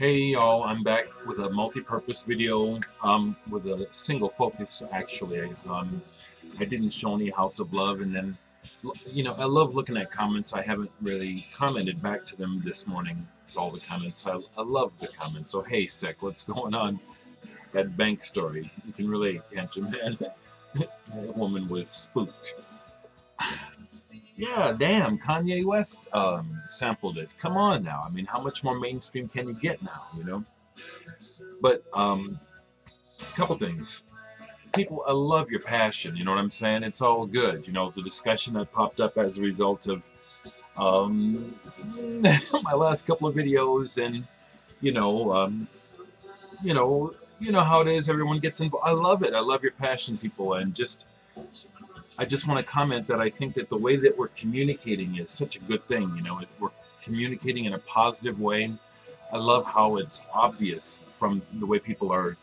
Hey y'all, I'm back with a multi-purpose video with a single focus actually. I didn't show any House of Love, and then I love looking at comments. I haven't really commented back to them this morning to all the comments. I love the comments. So hey Sec, what's going on? That bank story. You can relate, can't you, man? That woman was spooked. Yeah, damn, Kanye West sampled it. Come on now. I mean, how much more mainstream can you get now, you know? But a couple things. People, I love your passion, you know what I'm saying? It's all good. You know, the discussion that popped up as a result of my last couple of videos, and you know how it is, everyone gets involved. I love it. I love your passion, people, and I just want to comment that I think that the way that we're communicating is such a good thing. You know, we're communicating in a positive way. I love how it's obvious from the way people are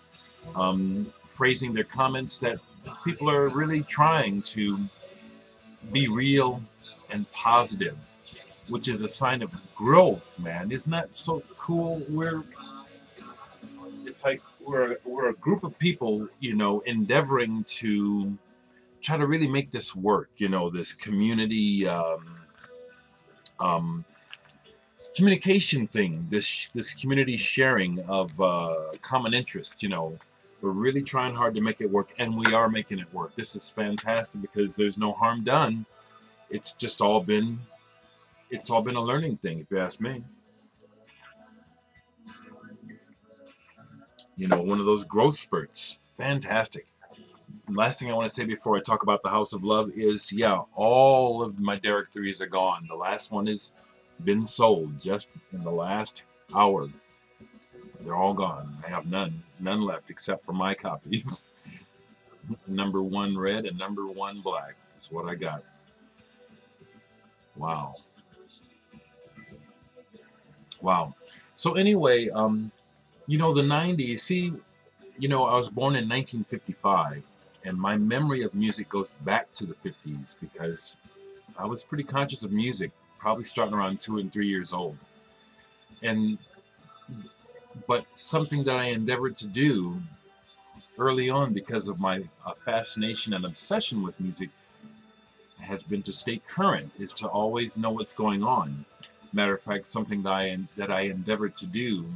phrasing their comments that people are really trying to be real and positive, which is a sign of growth, man. Isn't that so cool? It's like we're a group of people, you know, endeavoring to try to really make this work, you know, this community communication thing, this community sharing of common interest. You know, we're really trying hard to make it work, and we are making it work. This is fantastic because there's no harm done. It's just all been a learning thing, if you ask me. You know, one of those growth spurts. Fantastic. Last thing I want to say before I talk about the House of Love is, yeah, all of my Dereck 3s are gone. The last one has been sold just in the last hour. They're all gone. I have none left except for my copies. Number 1 red and number 1 black is what I got. Wow. Wow. So anyway, you know, the 90s, see, you know, I was born in 1955. And my memory of music goes back to the 50s because I was pretty conscious of music, probably starting around 2 and 3 years old. But something that I endeavored to do early on because of my fascination and obsession with music has been to stay current, is to always know what's going on. Matter of fact, something that I endeavored to do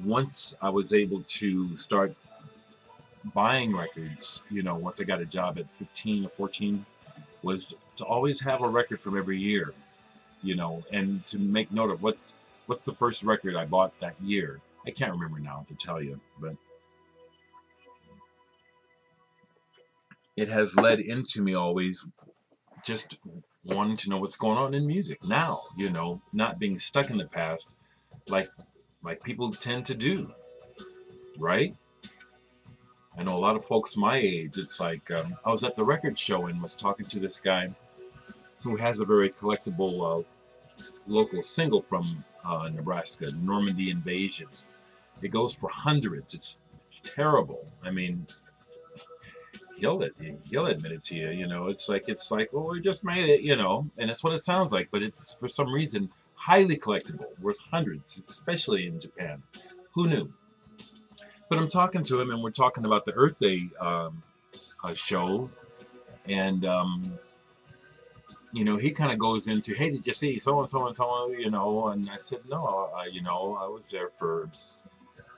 once I was able to start buying records, you know, once I got a job at 15 or 14, was to always have a record from every year, you know, and to make note of what's the first record I bought that year. I can't remember now to tell you, but it has led into me always just wanting to know what's going on in music now, you know, not being stuck in the past like people tend to do, right? I know a lot of folks my age, it's like, I was at the record show and was talking to this guy who has a very collectible local single from Nebraska, Normandy Invasion. It goes for hundreds. It's terrible. I mean, he'll admit it to you, you know. It's like, well, we just made it, you know, and that's what it sounds like, but it's for some reason highly collectible, worth hundreds, especially in Japan. Who knew? But I'm talking to him, and we're talking about the Earth Day show, and you know, he kind of goes into, "Hey, did you see so and so and so?" You know, and I said, "No, you know, I was there for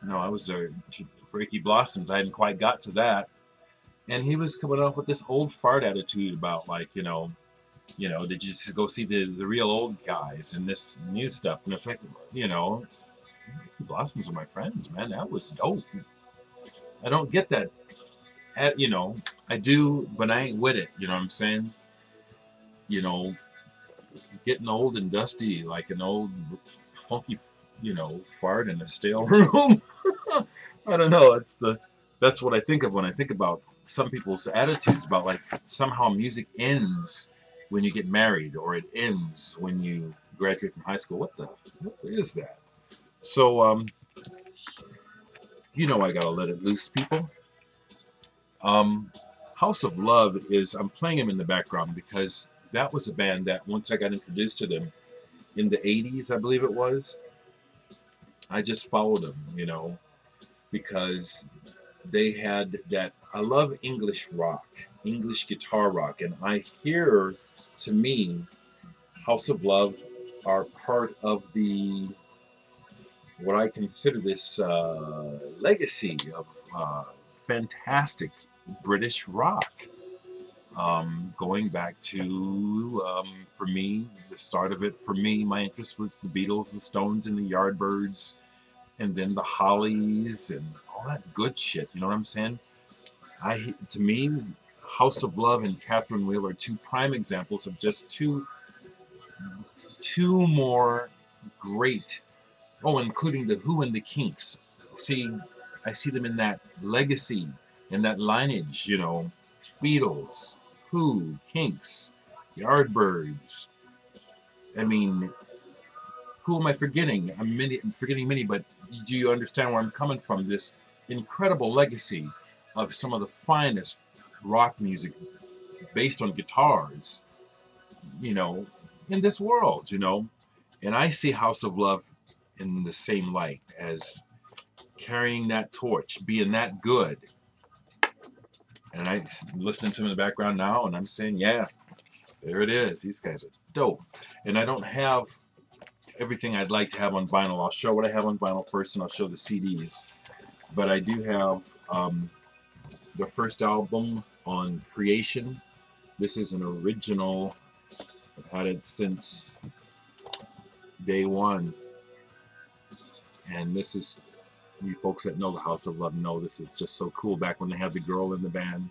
Breaky Blossoms. I hadn't quite got to that." And he was coming up with this old fart attitude about, like, you know, did you just go see the real old guys and this new stuff? And it's like, you know, Blossoms are my friends, man. That was dope. I don't get that. You know, I do, but I ain't with it. You know what I'm saying? You know, getting old and dusty like an old funky, you know, fart in a stale room. I don't know. That's what I think of when I think about some people's attitudes about, like, somehow music ends when you get married, or it ends when you graduate from high school. What is that? So, you know, I gotta let it loose, people. House of Love is, I'm playing them in the background because that was a band that once I got introduced to them in the 80s, I believe it was, I just followed them, you know, because they had that. I love English rock, English guitar rock, and I hear, to me, House of Love are part of the what I consider this legacy of fantastic British rock. Going back to, for me, the start of it, for me, my interest was the Beatles, the Stones, and the Yardbirds, and then the Hollies, and all that good shit. You know what I'm saying? To me, House of Love and Catherine Wheel are two prime examples of just two more great. Oh, including the Who and the Kinks. See, I see them in that legacy, in that lineage. You know, Beatles, Who, Kinks, Yardbirds. I mean, who am I forgetting? I'm forgetting many, but do you understand where I'm coming from? This incredible legacy of some of the finest rock music based on guitars, you know, in this world, you know. And I see House of Love in the same light as carrying that torch, being that good. And I'm listening to them in the background now, and I'm saying, yeah, there it is. These guys are dope. And I don't have everything I'd like to have on vinyl. I'll show what I have on vinyl first, and I'll show the CDs. But I do have the first album on Creation. This is an original. I've had it since day one. And this is, you folks that know the House of Love know this is just so cool. Back when they had the girl in the band.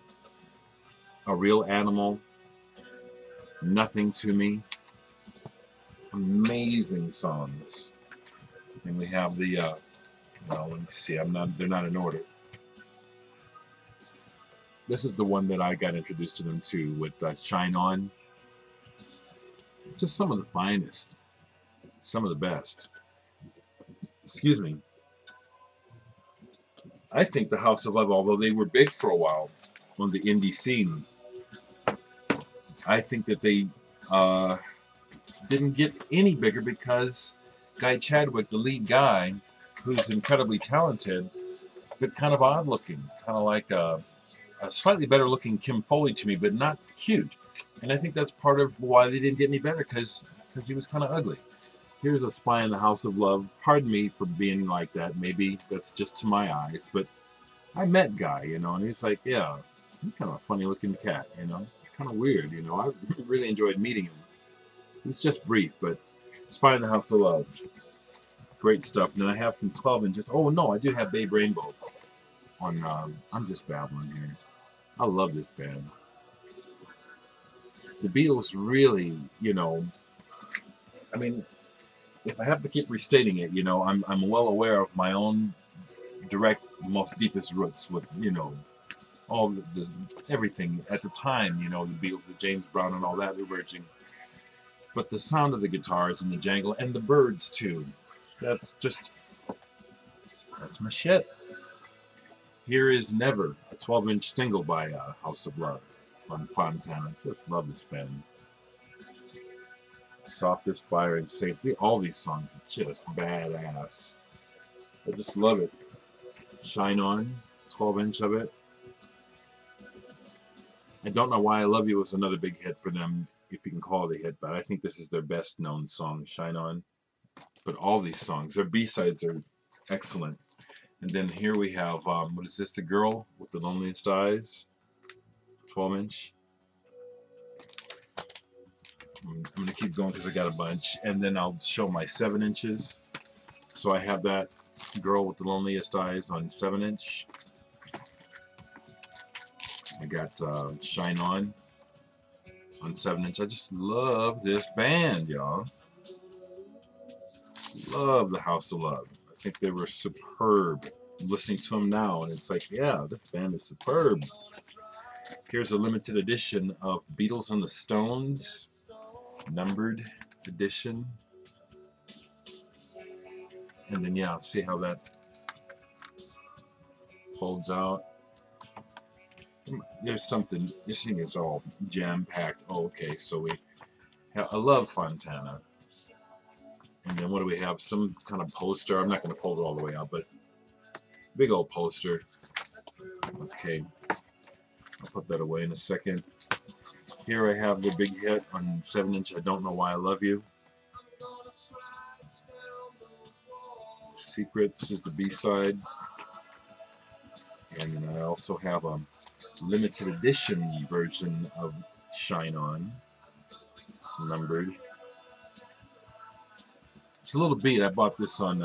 A Real Animal. Nothing to Me. Amazing songs. And we have the, well, let me see, they're not in order. This is the one that I got introduced to them to with Shine On. Just some of the finest. Some of the best. Excuse me. I think the House of Love, although they were big for a while on the indie scene, I think that they didn't get any bigger because Guy Chadwick, the lead guy, who's incredibly talented, but kind of odd looking, kind of like a slightly better looking Kim Foley to me, but not cute. And I think that's part of why they didn't get any better, because he was kind of ugly. Here's a Spy in the House of Love. Pardon me for being like that. Maybe that's just to my eyes, but I met Guy, you know, and he's like, yeah, he's kind of a funny looking cat, you know. Kind of weird, you know. I really enjoyed meeting him. It's just brief, but Spy in the House of Love. Great stuff. And then I have some 12 inches. Oh, no, I do have Babe Rainbow on, I'm just babbling here. I love this band. The Beatles really, you know, I mean, if I have to keep restating it, you know, I'm well aware of my own direct, most deepest roots with, you know, all the everything at the time, you know, the Beatles, the James Brown and all that emerging. But the sound of the guitars and the jangle and the birds too, that's my shit. Here is Never, a 12-inch single by House of Love on Fontana. Just love this band. Softest Fire and Safety. All these songs are just badass. I just love it. Shine On, 12-inch of it. I don't know why I Love You was another big hit for them, if you can call it a hit, but I think this is their best known song, Shine On. But all these songs, their B-sides are excellent. And then here we have, what is this, The Girl with the Loneliest Eyes, 12-inch. I'm going to keep going because I got a bunch. And then I'll show my 7 inches. So I have that Girl with the Loneliest Eyes on 7-inch. I got Shine On 7-inch. I just love this band, y'all. Love the House of Love. I think they were superb. I'm listening to them now, and it's like, yeah, this band is superb. Here's a limited edition of Beatles and the Stones, numbered edition. And then, yeah, see how that holds out. There's something, this thing is all jam-packed. Oh, okay, so I love Fontana. And then what do we have? Some kind of poster. I'm not going to fold it all the way out, but big old poster. Okay, I'll put that away in a second. Here I have the big hit on 7-inch, I Don't Know Why I Love You. Secrets is the B-side. And then I also have a limited edition version of Shine On, numbered. It's a little beat. I bought this on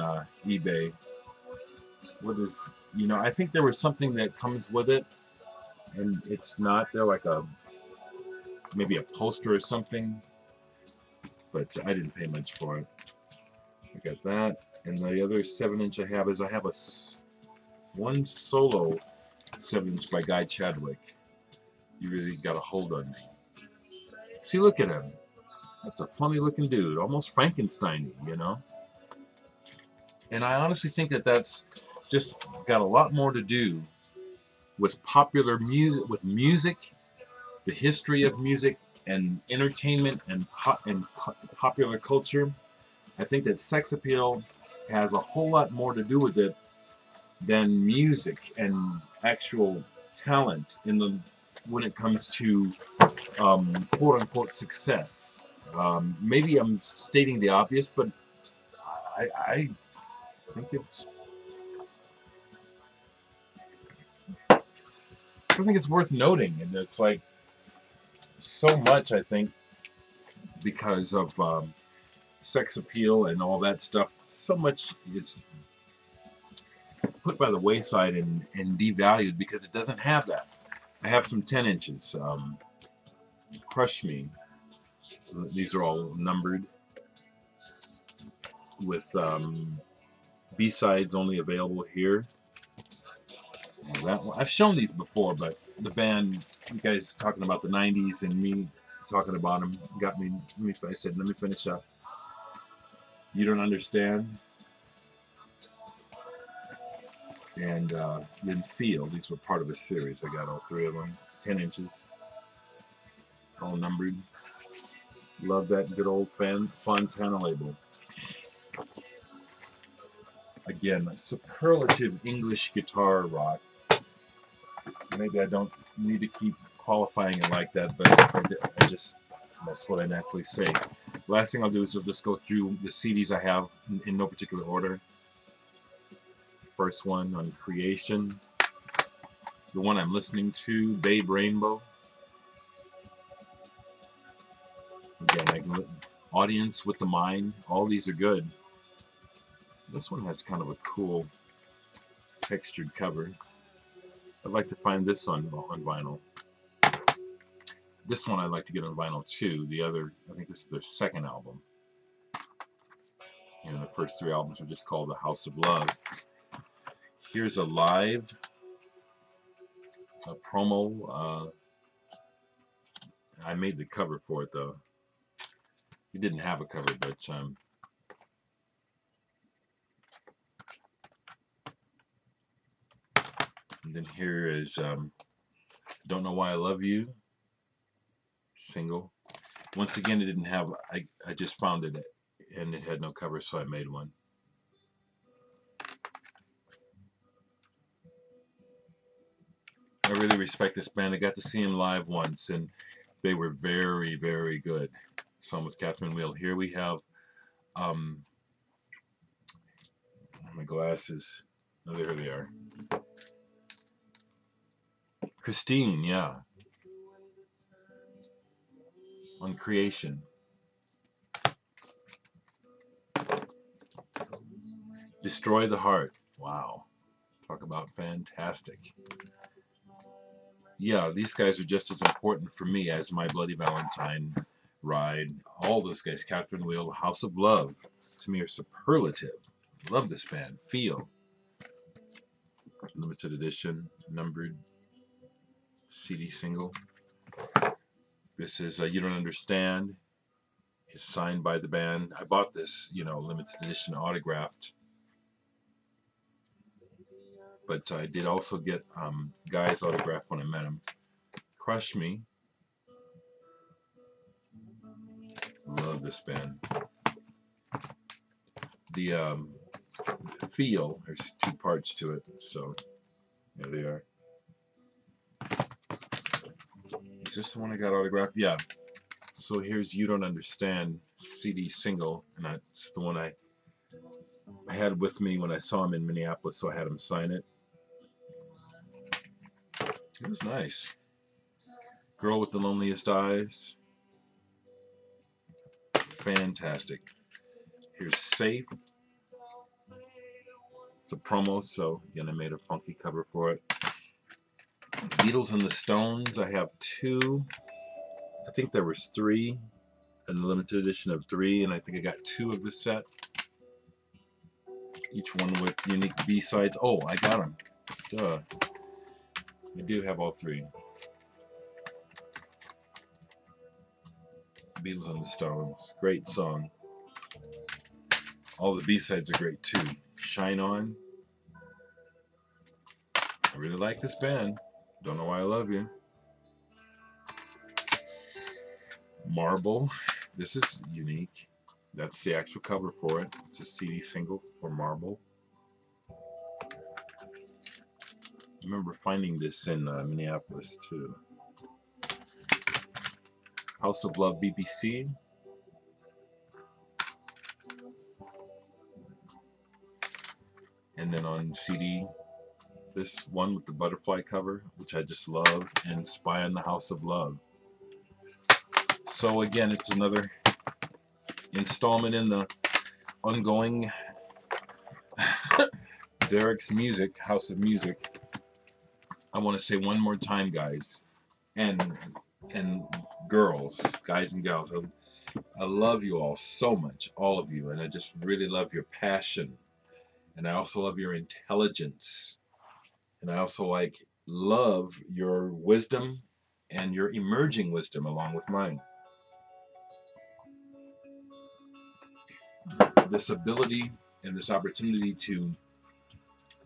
eBay. What is, you know, I think there was something that comes with it, and it's not. They're like maybe a poster or something, but I didn't pay much for it. I got that, and the other 7-inch I have is one solo 7-inch by Guy Chadwick. You really got a hold on me. See, look at him. That's a funny looking dude, almost Frankenstein-y, you know? And I honestly think that that's just got a lot more to do with popular music, the history of music and entertainment and popular culture. I think that sex appeal has a whole lot more to do with it than music and actual talent when it comes to quote-unquote success. Maybe I'm stating the obvious, but I think it's worth noting, and it's like so much, I think, because of sex appeal and all that stuff. So much is put by the wayside and devalued because it doesn't have that. I have some 10 inches. Crush Me. These are all numbered with B-sides only available here. That one, I've shown these before, but the band, you guys talking about the 90s and me talking about them got me. I said, let me finish up. You Don't Understand. And then Feel. These were part of a series. I got all three of them. 10 inches. All numbered. Love that good old Fontana label. Again, superlative English guitar rock. Maybe I don't need to keep qualifying it like that, but I just, that's what I naturally say. Last thing I'll do is I'll just go through the CDs I have in no particular order. First one on Creation. The one I'm listening to, Babe Rainbow. Again, Audience with the Mind. All these are good. This one has kind of a cool textured cover. I'd like to find this on vinyl. This one I'd like to get on vinyl too. The other, I think this is their second album. And the first three albums are just called The House of Love. Here's a live promo. I made the cover for it though. It didn't have a cover, but and then here is Don't Know Why I Love You single. Once again, it didn't have, I just found it and it had no cover, so I made one. I really respect this band. I got to see them live once and they were very, very good. Song with Catherine Wheel. Here we have my glasses. Oh, there they are. Christine, yeah. On Creation. Destroy the Heart. Wow. Talk about fantastic. Yeah, these guys are just as important for me as My Bloody Valentine, Ride. All those guys. Catherine Wheel, House of Love. To me are superlative. Love this band. Feel. Limited edition, numbered CD single. This is You Don't Understand. It's signed by the band. I bought this, you know, limited edition autographed. But I did also get Guy's autograph when I met him. Crush Me. Love this band. the feel. There's two parts to it, so there they are. Is this the one I got autographed? Yeah. So here's You Don't Understand CD single, and that's the one I had with me when I saw him in Minneapolis, so I had him sign it. It was nice. Girl with the Loneliest Eyes. Fantastic. Here's Safe. It's a promo, so again, I made a funky cover for it. Beatles and the Stones. I have two. I think there was three. A limited edition of 3, and I think I got 2 of the set. Each one with unique B-sides. Oh, I got them. Duh. I do have all 3. Beatles and the Stones. Great song. All the B-sides are great too. Shine On. I really like this band. Don't Know Why I Love You. Marble. This is unique. That's the actual cover for it. It's a CD single for Marble. I remember finding this in Minneapolis too. House of Love BBC. And then on CD, this one with the butterfly cover, which I just love, and Spy on the House of Love. So again, it's another installment in the ongoing Dereck's Music, House of Music. I want to say one more time, guys, and girls, guys and gals, I love you all so much, all of you, and I just really love your passion, and I also love your intelligence, and I also love your wisdom and your emerging wisdom along with mine. This ability and this opportunity to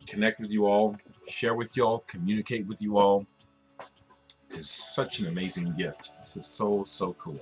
connect with you all, share with you all, communicate with you all is such an amazing gift. This is so, so cool.